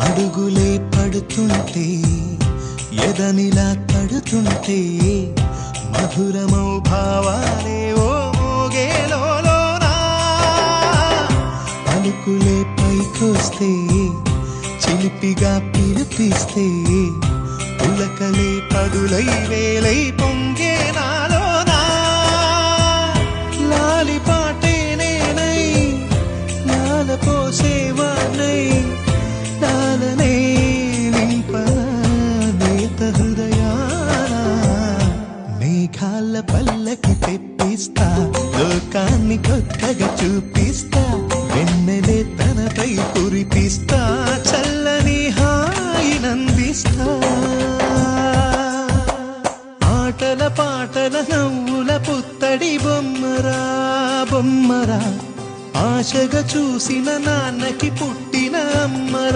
అడుగులే పడుతుంటే ఎదనిలా తడుతుంటే మధురమౌ భావాలే ఓ మోగేలోనా పలుకులే పైకొస్తే చిలిపిగా పిలిపిస్తే పులకలే పదులై వేలై పొంగే నాలోనా లాలి పాటే నేనై లాల పోసేవానై లాలనే నింపనేత హృదయాన మేఘాల పల్లకి తెప్పిస్తా లోకాన్ని కొత్తగా చూపిస్తా వెన్నెలే తనపై కురిపిస్తా చల్లని హాయినందిస్తా ఆటల పాటల నవ్వుల పుత్తడి బొమ్మరా బొమ్మరా ఆశగా చూసిన నాన్నకి పుట్టిన అమ్మరా